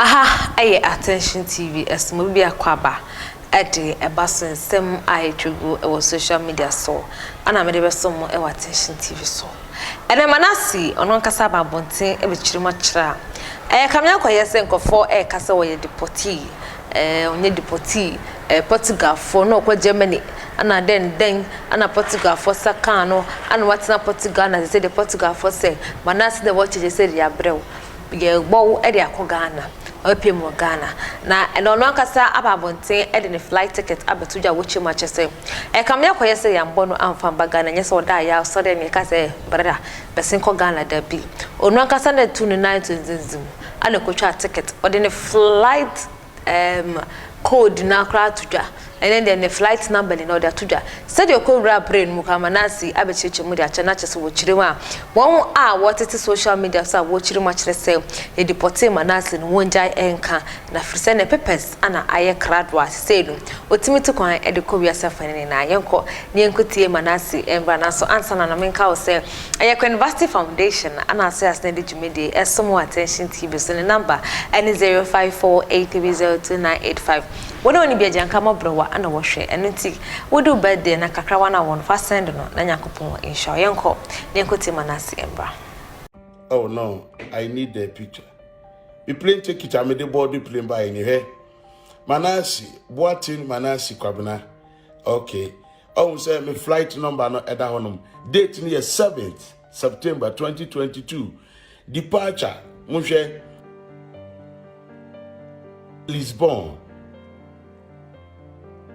Aha, aye attention TV esmo bia kwaba ede ebaso nsem aye Tvgh e social media so ana me de beso mo e attention TV so ene Manasseh ono nkasa ba bonten e be kirima kira kamya koyese nkofo e kasa wo ye depørtεd onye depørtεd Portugal for no kwa Germany ana den ana Portugal for sakano ana watina Portugal na say the Portugal for say Manasseh the watch je say ya brew ye gbo e de akogana opiem wo Ghana na eno no akasa ababonten e de ne flight ticket abetuja wochi match say kamya koyese yambo no amfa ba Ghana nyese oda ya so de me ka say brother besin ko Ghana da bi onu akasa na 29 to ana kotwa ticket o de ne flight code na kra tuja and then the flight number in order tuja said your code rap brain muka Manasseh abecheche mu dia chana chese wo chirema won what it social media so wo chirema chire say e depørtεd Manasseh no wonjai enka na frise ne Papẹrs ana aye kradwa say no otimi to kwan e de ko wiase fane na yenko ne enkotie Manasseh embra na so answer na menka wo say aye University Foundation ana say as na de jumede esomo attention TV so the number and 0548302985 wono oni bia janka mabrowa ana wo hwe enoti wodu birthday na kakra wana won fa send no na nyakopon insha yenko Manasseh embra. Oh no, I need the picture. We playing take it, I made the body playing by in here. Manasseh, boatin Manasseh kwabena. Okay. Oh, say my flight number no eda honum. Date near 7th September 2022. Departure, Moshe Lisbon.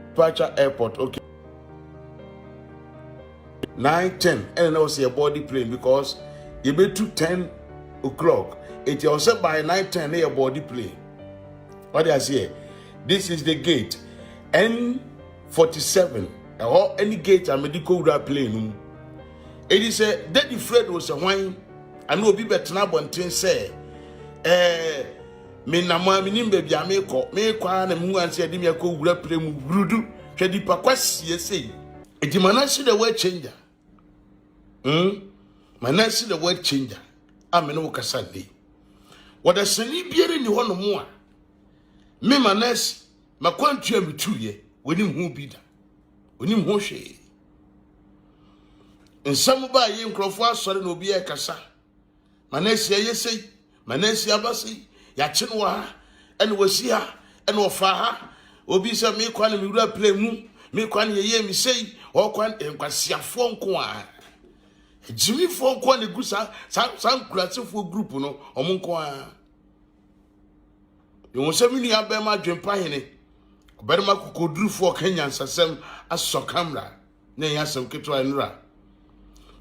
Departure airport, okay. 9:10, and I was a body plane because you made to 10 o'clock. It was set by 9:10 a body plane. What do I say? This is the gate N47. Or any gate a medical plane. It is a daddy Fred was a wine. I know be better now, but say, me na ma me nim baby ameko me kwa na mu anse de me akowura premu brudu hwedi pakwasie sei edi Manasseh the word changer Manasseh the word changer amene wo kasa dey wada sani biere ni ho no mu a me Manasseh makwantu ametuye wonim hu bi da wonim ho hwe nsam ba ye nkrofo asore na obi e kasa Manasseh yesei Manasseh abasei ya chinwa ene wasi ha ene ofa ha obi se me kwa na me wura play mu me kwa na ye mi sei o kwa enkwasiafo nko a jimi fo nko na gusa san kurasefo group no omo nko a yo se mi ni abem adwempa hene oberma kokodurufo Kenya nsasem aso camera na yasem ketwa nura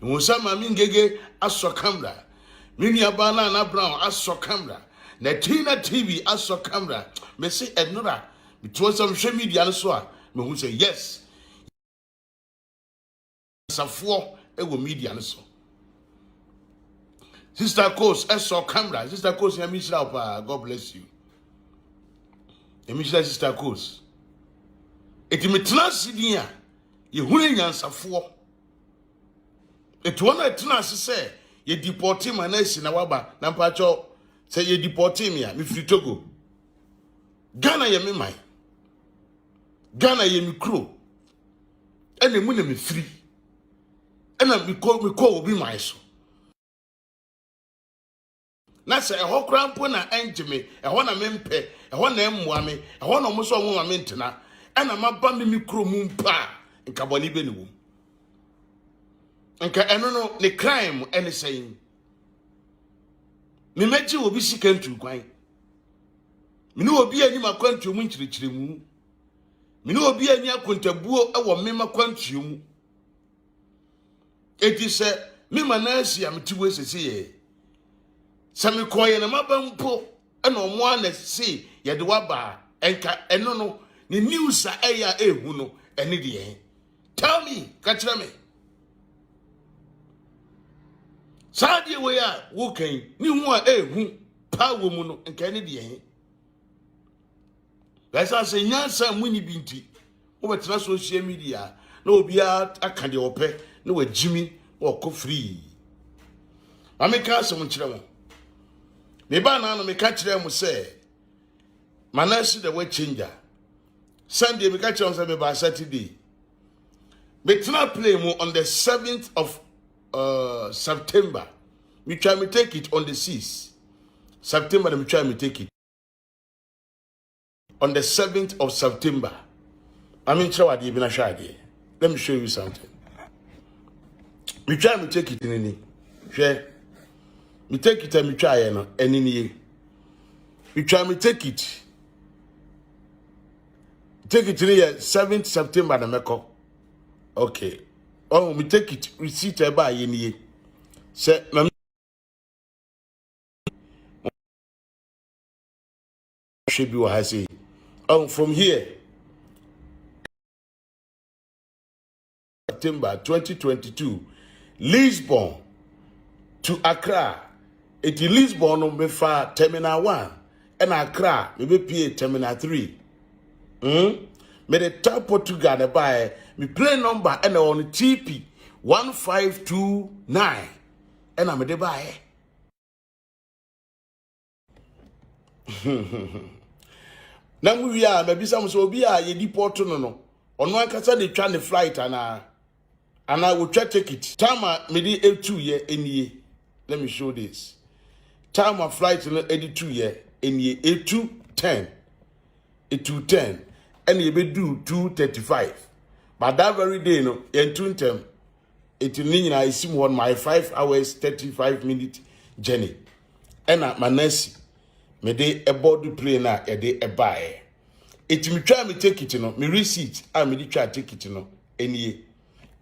yo se ma mi ngege aso camera mi ni abana na brown aso camera na Tina TV aso camera me say enura me to some social media so a me hu say yes safo e go media no so sister course aso camera sister course ya mi shira pa God bless you e mi shira sister course eti me transidin a ye hunu nyansafo eti wona transi say ye depørtεd Manasseh na waba na mpacho say ye depørtεd me a me free Togo Ghana ye me mai Ghana ye me kro ene mu na me free ena me call obi mai so na say e ho krampo na enje me e ho na me mpe e ho na emmoa me e ho na mo so mo ma me ntena ena maba me kro mu mpa nka boni be ne wo nka eno no ne crime ene say me meji obi sika ntu kwan me no obi ani makwantu mu nchirichiri mu me no obi ani akontabuo e wo me makwantu mu eti se me Manasseh amtiwe sese ye se me koye na mabampo e no mo ana se ye de waba enka eno no ne news a eya ehu no ene de ye tell me ka kire me Sadia we are walking, ni hu a ehu pa wo mu no nka ne de ye Besa se nyansa muni binti wo betena social media na obi aka de ope na wajimi wo ko free ameka asem nkire mo me ba na no me ka kire mo se Manasseh the way changer. Sunday, we catch on Saturday. We try play more on the 7th of September. We try to take it on the 6th. September, we try to take it. On the 7th of September. Let me show you something. We try to take it in any. Share. We take it and we try any. We try to take it. Take it to the 7th September na meko. Okay. Oh, we take it. Receipt by any. Say, should be what I say. Oh, from here, September 2022, Lisbon to Accra. It is Lisbon on Befa Terminal 1 and Accra, maybe PA Terminal 3. Me the top Portugal buy me play number and on TP 1529 and I'm the buy. Now we are maybe some so be a ye deport no. On one kasa they try the flight and I will try take it. Time me the 82 year any. Let me show this. Time of flight no 82 year any 8210. 8210. And you be do 235. But that very day, no, in 210, it means I see one my 5 hours 35 minute journey. And at Manasseh, me dey aboard the plane na e dey buy. It me try me take it, you know, me receipt, I me dey try take it, you know, any.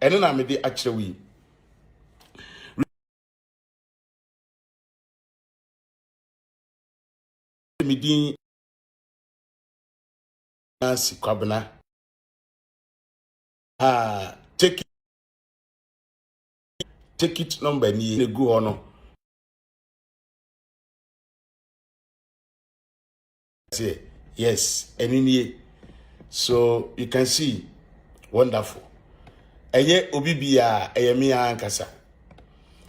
And then I me dey actually. Me dey Nancy Kwabena. Take it number ni go on. Say yes, any. So you can see, wonderful. Eye obibia eye mi ankasa.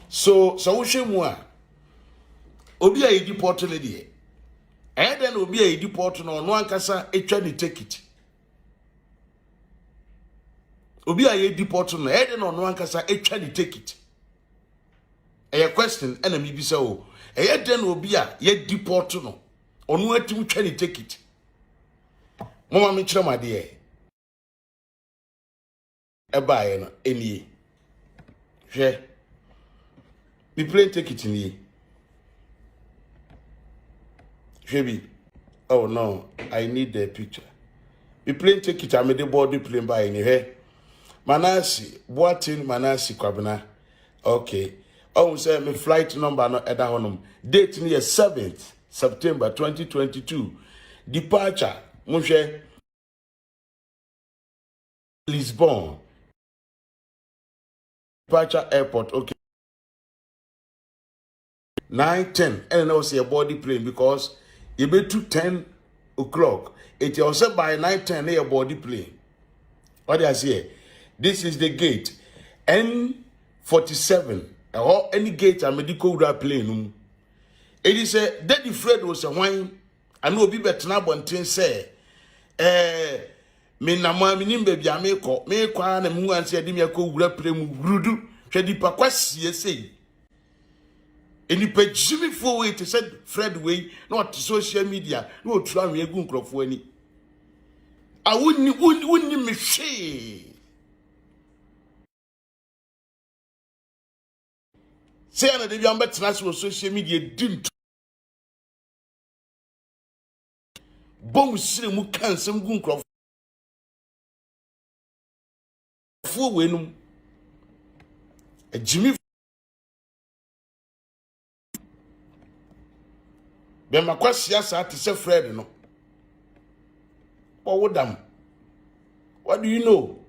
So we share more. Obi a deport lady. And then obi a deport no ankasa etwa ni take it. Obi a deport no and then no ankasa etwa ni take it. A question and me bisa o. E then obi a ye deport no onu atim twa ni take it. Mama me kire ma de e baaye no enie. Hwe. We play take it ni. Shebi. Oh no, I need the picture. We plane take it, I made the body plane by any here. Manasseh, what in Manasseh Kwabena? Okay. Oh, say my flight number no eda honum. Date near 7th September 2022. Departure, Moshe Lisbon. Departure airport, okay. 9:10. And also a body plane because you be to 10 o'clock. It also by 9:10 a body plane. What do I say? This is the gate N47 or any gate a medical plane. It is a Daddy Fred was a wine. I know be better now bontin say me na ma minim baby ameko me kwa na mu anse de me ko wura plane rudu hwedi pa kwasie sei. Any page Jimmy for way to said Fred way, not social media, no try me a good crop for any. I wouldn't me say. Say that the young national social media didn't bomb slim can some good crop for when a Jimmy. Be ma kwasia sa to say Fred no. What would them? What do you know?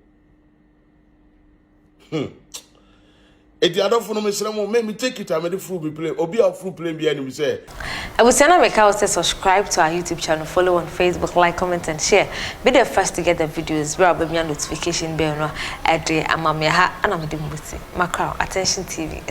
It the other for me say me take it I made the full be play. Obi a full play be any say. I will send a say subscribe to our YouTube channel, follow on Facebook, like, comment, and share. Be the first to get the videos. Where I'll be a notification bell no. Amamia and I'm doing Macau Attention TV.